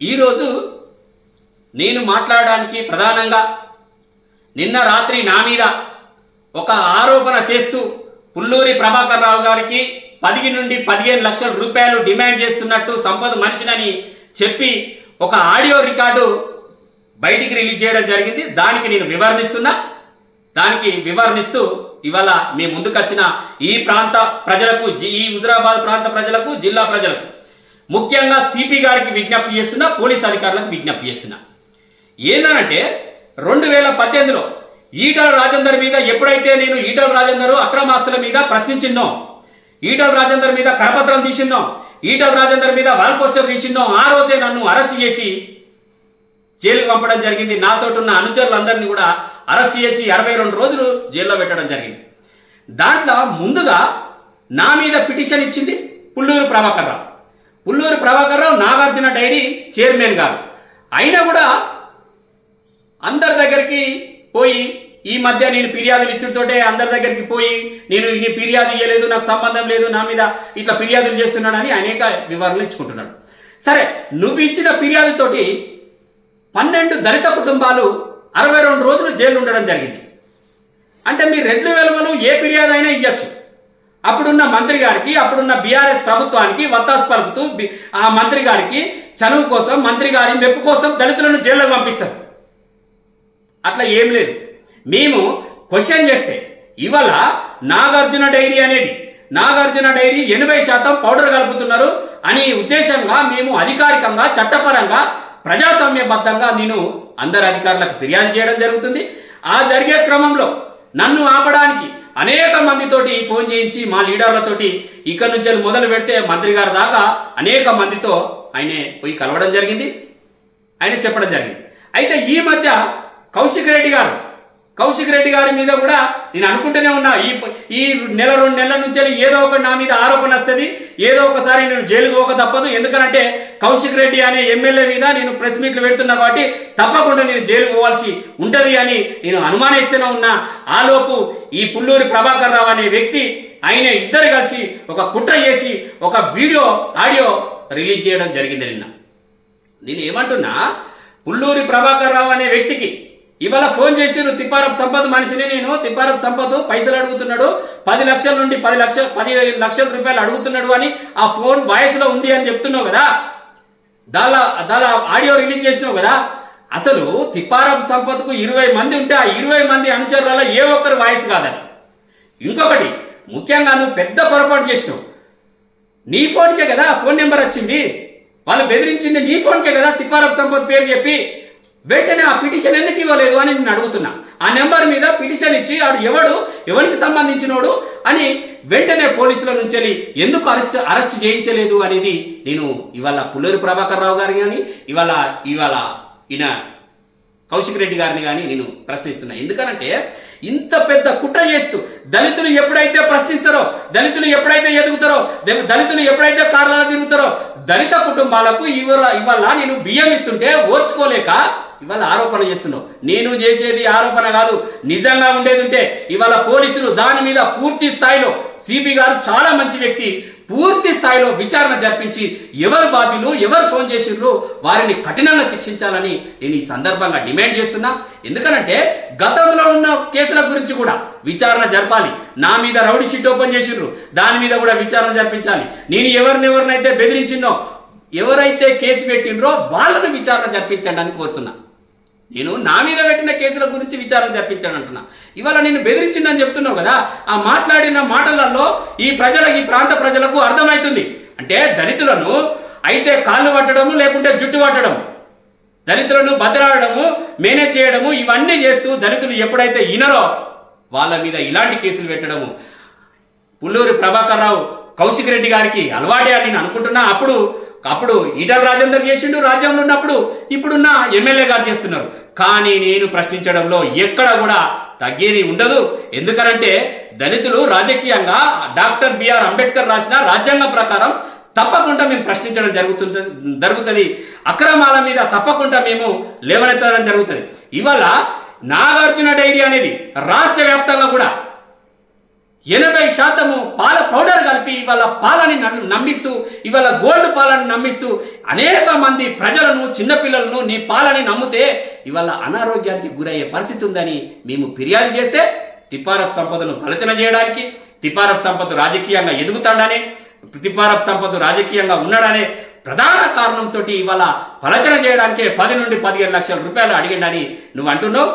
ఈరోజు నేను మాట్లాడడానికి ప్రధానంగా నిన్న రాత్రి నా మీద ఒక ఆరోపణ చేస్తూ పుల్లూరి ప్రభాకర్ రావు గారికి 10 నుండి 15 లక్షల రూపాయలు డిమాండ్ చేస్తున్నట్టు సంపద మనిషినని చెప్పి ఒక ఆడియో రికార్డు బయటికి రిలీజ్ చేయడం జరిగింది. దానికి నేను వివరణిస్తూ ఇవాళ మీ ముందుకు వచ్చిన ఈ ప్రాంత ప్రజలకు, ఈ హుజురాబాద్ ప్రాంత ప్రజలకు, జిల్లా ప్రజలకు, ముఖ్యంగా సిపి గారికి విజ్ఞప్తి చేస్తున్నా, పోలీస్ అధికారులకు విజ్ఞప్తి చేస్తున్నా. ఏంటంటే 2018లో ఈటల రాజేందర్ మీద ఎప్పుడైతే నేను ఈటల రాజేందర్ అక్రమాస్తుల మీద ప్రశ్నించిన్నో, ఈటల రాజేందర్ మీద కరపత్రం తీసిన్నో, ఈటల రాజేందర్ మీద వాల్ పోస్టర్ తీసిన్నో, ఆ రోజే నన్ను అరెస్ట్ చేసి జైలుకు పంపడం జరిగింది. నాతోటున్న అనుచరులందరినీ కూడా అరెస్ట్ చేసి 62 రోజులు జైల్లో పెట్టడం జరిగింది. దాంట్లో ముందుగా నా మీద పిటిషన్ ఇచ్చింది పుల్లూరి ప్రభాకర్ రావు. పుల్లూరి ప్రభాకర్ రావు నాగార్జున డైరీ చైర్మన్ గారు. అయినా కూడా అందరి దగ్గరికి పోయి, ఈ మధ్య నేను ఫిర్యాదులు ఇచ్చుతోటే అందరి దగ్గరికి పోయి నేను ఫిర్యాదు ఇవ్వలేదు, నాకు సంబంధం లేదు, నా మీద ఇట్లా ఫిర్యాదులు చేస్తున్నానని అనేక వివరాలు ఇచ్చుకుంటున్నాడు. సరే, నువ్వు ఇచ్చిన ఫిర్యాదుతోటి 12 దళిత కుటుంబాలు 62 రోజులు జైలు ఉండడం జరిగింది. అంటే మీ రెడ్లు వెలువలు ఏ ఫిర్యాదు అయినా ఇవ్వచ్చు. అప్పుడున్న మంత్రి గారికి, అప్పుడున్న బీఆర్ఎస్ ప్రభుత్వానికి వత్తాసు పలుకుతూ ఆ మంత్రి గారికి చనువు కోసం, మంత్రి గారి మెప్పు కోసం దళితులను జైల్లోకి పంపిస్తారు. అట్లా ఏం లేదు. మేము క్వశ్చన్ చేస్తే ఇవాళ నాగార్జున డైరీ అనేది, నాగార్జున డైరీ 80% పౌడర్ కలుపుతున్నారు అని ఉద్దేశంగా మేము అధికారికంగా, చట్టపరంగా, ప్రజాస్వామ్యబద్ధంగా నేను అందరి అధికారులకు ఫిర్యాదు చేయడం జరుగుతుంది. ఆ జరిగే క్రమంలో నన్ను ఆపడానికి అనేక మందితోటి ఫోన్ చేయించి, మా లీడర్లతోటి ఇక్కడి నుంచి మొదలు పెడితే మంత్రి గారి దాకా అనేక మందితో ఆయన పోయి కలవడం జరిగింది, ఆయన చెప్పడం జరిగింది. అయితే ఈ మధ్య కౌశిక్ రెడ్డి గారి మీద కూడా నేను అనుకుంటూనే ఉన్నా, ఈ నెల 2 నెలల నుంచి ఏదో ఒక నా మీద ఆరోపణ వస్తుంది, ఏదో ఒకసారి నేను జైలుకు పోక తప్పదు. ఎందుకంటే కౌశిక్ రెడ్డి అనే ఎమ్మెల్యే మీద నేను ప్రెస్ మీట్లు పెడుతున్నా కాబట్టి తప్పకుండా నేను జైలుకు పోవాల్సి ఉంటది అని నేను అనుమానిస్తూనే ఉన్నా. ఆలోపు ఈ పుల్లూరి ప్రభాకర్ రావు అనే వ్యక్తి, ఆయన ఇద్దరు కలిసి ఒక కుట్ర చేసి ఒక ఆడియో రిలీజ్ చేయడం జరిగింది నిన్న. నేను ఏమంటున్నా, పుల్లూరి ప్రభాకర్ రావు అనే వ్యక్తికి ఇవాళ ఫోన్ చేసిరు, తిప్పారపు సంపద మనిషిని నేను, తిప్పారపు సంపద పైసలు అడుగుతున్నాడు, 10 లక్షల నుండి 15 లక్షల రూపాయలు అడుగుతున్నాడు అని ఆ ఫోన్ వాయిస్ లో ఉంది అని చెప్తున్నావు కదా, దాలా ఆడియో రిలీజ్ చేసినావు కదా. అసలు తిప్పారపు సంపదకు 20 మంది ఉంటే ఆ 20 మంది అనుచరులలో ఏ ఒక్కరు వాయిస్ కాదని. ఇంకొకటి ముఖ్యంగా నువ్వు పెద్ద పొరపాటు చేసినావు. నీ ఫోన్కే కదా ఫోన్ నెంబర్ వచ్చింది, వాళ్ళు బెదిరించింది నీ ఫోన్కే కదా, తిప్పారపు సంపద పేరు చెప్పి. వెంటనే ఆ పిటిషన్ ఎందుకు ఇవ్వలేదు అని నేను అడుగుతున్నా. ఆ నెంబర్ మీద పిటిషన్ ఇచ్చి ఎవరికి సంబంధించినోడు అని వెంటనే పోలీసుల నుంచి ఎందుకు అరెస్ట్ చేయించలేదు అనేది నేను ఇవాళ పుల్లూరి ప్రభాకర్ రావు గారిని కానీ, ఇవాళ ఈయన కౌశిక్ రెడ్డి గారిని కానీ నేను ప్రశ్నిస్తున్నా. ఎందుకనంటే ఇంత పెద్ద కుట్ర చేస్తూ దళితులు ఎప్పుడైతే ప్రశ్నిస్తారో, దళితులు ఎప్పుడైతే ఎదుగుతారో, దళితులు ఎప్పుడైతే కార్లలో తిరుగుతారో, దళిత కుటుంబాలకు ఇవాళ నేను బియ్యం ఇస్తుంటే ఓర్చుకోలేక ఇవాళ ఆరోపణ చేస్తున్నావు. నేను చేసేది ఆరోపణ కాదు, నిజంగా ఉండేది ఉంటే ఇవాళ పోలీసులు దాని మీద పూర్తి స్థాయిలో, సిపి గారు చాలా మంచి వ్యక్తి, పూర్తి స్థాయిలో విచారణ జరిపించి ఎవరు బాధ్యులు, ఎవరు ఫోన్ చేసిర్రు వారిని కఠినంగా శిక్షించాలని నేను ఈ సందర్భంగా డిమాండ్ చేస్తున్నా. ఎందుకనంటే గతంలో ఉన్న కేసుల గురించి కూడా విచారణ జరపాలి. నా మీద రౌడీ షీట్ ఓపెన్ చేసిర్రు, దాని మీద కూడా విచారణ జరిపించాలి. నేను ఎవరినైతే బెదిరించిందో, ఎవరైతే కేసు పెట్టినరో వాళ్ళని విచారణ జరిపించండి అని కోరుతున్నా. నేను నా మీద పెట్టిన కేసుల గురించి విచారణ జరిపించాను అంటున్నా. ఇవాళ నేను బెదిరించిందని చెప్తున్నావు కదా, ఆ మాట్లాడిన మాటలలో ఈ ప్రాంత ప్రజలకు అర్థమవుతుంది. అంటే దళితులను అయితే కాళ్ళు పట్టడము, లేకుంటే జుట్టు పట్టడం, దళితులను బతలాడము, మేనేజ్ చేయడము, ఇవన్నీ చేస్తూ దళితులు ఎప్పుడైతే ఇనరో వాళ్ళ మీద ఇలాంటి కేసులు పెట్టడము పుల్లూరి ప్రభాకర్ రావు, కౌశిక్ రెడ్డి గారికి అలవాటే అని నేను అనుకుంటున్నా. అప్పుడు ఈటల రాజేందర్ చేసిండు రాజ్యంలో ఉన్నప్పుడు, ఇప్పుడున్న ఎమ్మెల్యే గారు చేస్తున్నారు. కానీ నేను ప్రశ్నించడంలో ఎక్కడ కూడా తగ్గేది ఉండదు. ఎందుకనంటే దళితులు రాజకీయంగా డాక్టర్ బిఆర్ అంబేద్కర్ రాసిన రాజ్యాంగం ప్రకారం తప్పకుండా మేము ప్రశ్నించడం జరుగుతుంది. అక్రమాల మీద తప్పకుండా మేము లేవనెత్తడం జరుగుతుంది. ఇవాళ నాగార్జున డైరీ అనేది రాష్ట్ర వ్యాప్తంగా కూడా 80% పాల పౌడర్ కలిపి ఇవాళ పాలని నమ్మిస్తూ ఇవాళ గోల్డ్ పాలని నమ్మిస్తూ అనేక మంది ప్రజలను చిన్నపిల్లలను నీ పాలని నమ్మితే ఇవాళ అనారోగ్యానికి గురయ్యే పరిస్థితి ఉందని మేము ఫిర్యాదు చేస్తే తిప్పారపు సంపదను పలచన చేయడానికి, తిప్పారపు సంపద రాజకీయంగా ఎదుగుతాడనే, తిప్పారపు సంపద రాజకీయంగా ఉన్నాడనే ప్రధాన కారణంతో ఇవాళ పలచన చేయడానికే 10 నుండి 15 లక్షల రూపాయలు అడిగిండని నువ్వు అంటున్నావు.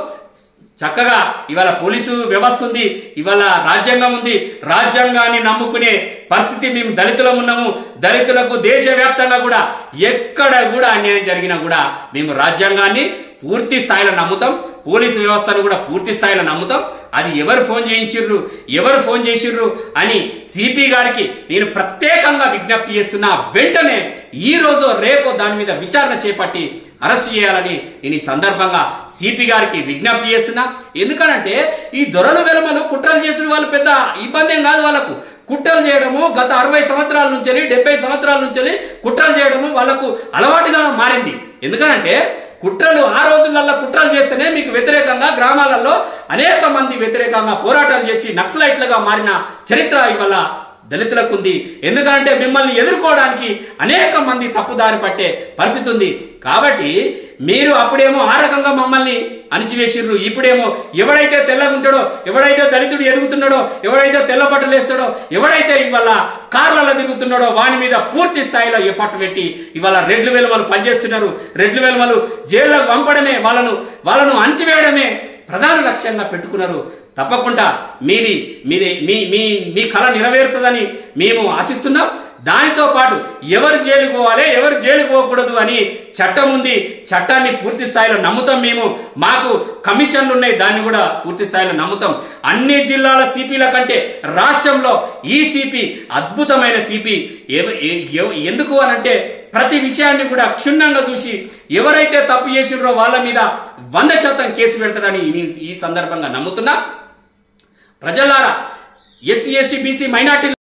చక్కగా ఇవాళ పోలీసు వ్యవస్థ ఉంది, ఇవాళ రాజ్యాంగం ఉంది. రాజ్యాంగాన్ని నమ్ముకునే పరిస్థితి మేము దళితులం ఉన్నాము. దళితులకు దేశవ్యాప్తంగా కూడా ఎక్కడ కూడా అన్యాయం జరిగినా కూడా మేము రాజ్యాంగాన్ని పూర్తి స్థాయిలో నమ్ముతాం, పోలీసు వ్యవస్థను కూడా పూర్తి స్థాయిలో నమ్ముతాం. అది ఎవరు ఫోన్ చేసిర్రు అని సిపి గారికి నేను ప్రత్యేకంగా విజ్ఞప్తి చేస్తున్నా. వెంటనే ఈ రోజు రేపు దాని మీద విచారణ చేపట్టి అరెస్ట్ చేయాలని నేను ఈ సందర్భంగా సిపి గారికి విజ్ఞప్తి చేస్తున్నా. ఎందుకనంటే ఈ దొరలు వెలమలు కుట్రలు చేసిన వాళ్ళు పెద్ద ఇబ్బంది ఏం కాదు. వాళ్ళకు కుట్రలు చేయడము గత 60 సంవత్సరాల నుంచి 70 సంవత్సరాల నుంచి కుట్రలు చేయడము వాళ్ళకు అలవాటుగా మారింది. ఎందుకనంటే కుట్రలు ఆ రోజులలో కుట్రలు చేస్తేనే మీకు వ్యతిరేకంగా గ్రామాలలో అనేక మంది వ్యతిరేకంగా పోరాటాలు చేసి నక్సలైట్లుగా మారిన చరిత్ర ఇవాళ దళితులకు ఉంది. ఎందుకంటే మిమ్మల్ని ఎదుర్కోవడానికి అనేక మంది తప్పుదారి పట్టే పరిస్థితి ఉంది. కాబట్టి మీరు అప్పుడేమో ఆ రకంగా మమ్మల్ని అణిచివేసిర్రు, ఇప్పుడేమో ఎవడైతే తెల్లగుంటాడో, ఎవడైతే దళితుడు ఎదుగుతున్నాడో, ఎవడైతే తెల్ల బట్టలు వేస్తాడో, ఎవడైతే ఇవాళ కార్లలో తిరుగుతున్నాడో వాని మీద పూర్తి స్థాయిలో ఎఫర్ట్ పెట్టి ఇవాళ రెడ్లు వెలుమలు పనిచేస్తున్నారు. రెడ్లు వెలుమలు జైళ్ళకు పంపడమే, వాళ్ళను అణిచివేయడమే ప్రధాన లక్ష్యంగా పెట్టుకున్నారు. తప్పకుండా మీ కళ నెరవేరుతుందని మేము ఆశిస్తున్నాం. దానితో పాటు ఎవరు జైలుకు పోవాలి, ఎవరు జైలుకు పోకూడదు అని చట్టం ఉంది. చట్టాన్ని పూర్తి స్థాయిలో నమ్ముతాం. మాకు కమిషన్లు ఉన్నాయి, దాన్ని కూడా పూర్తి స్థాయిలో నమ్ముతాం. అన్ని జిల్లాల సిపిల కంటే రాష్ట్రంలో ఈ సిపి అద్భుతమైన సిపి. ఎందుకు అనంటే ప్రతి విషయాన్ని కూడా క్షుణ్ణంగా చూసి ఎవరైతే తప్పు చేసిర్రో వాళ్ళ మీద 100% కేసు పెడతాడని ఈ సందర్భంగా నమ్ముతున్నా. ప్రజలారా, ఎస్సీ ఎస్టీ బీసీ మైనార్టీ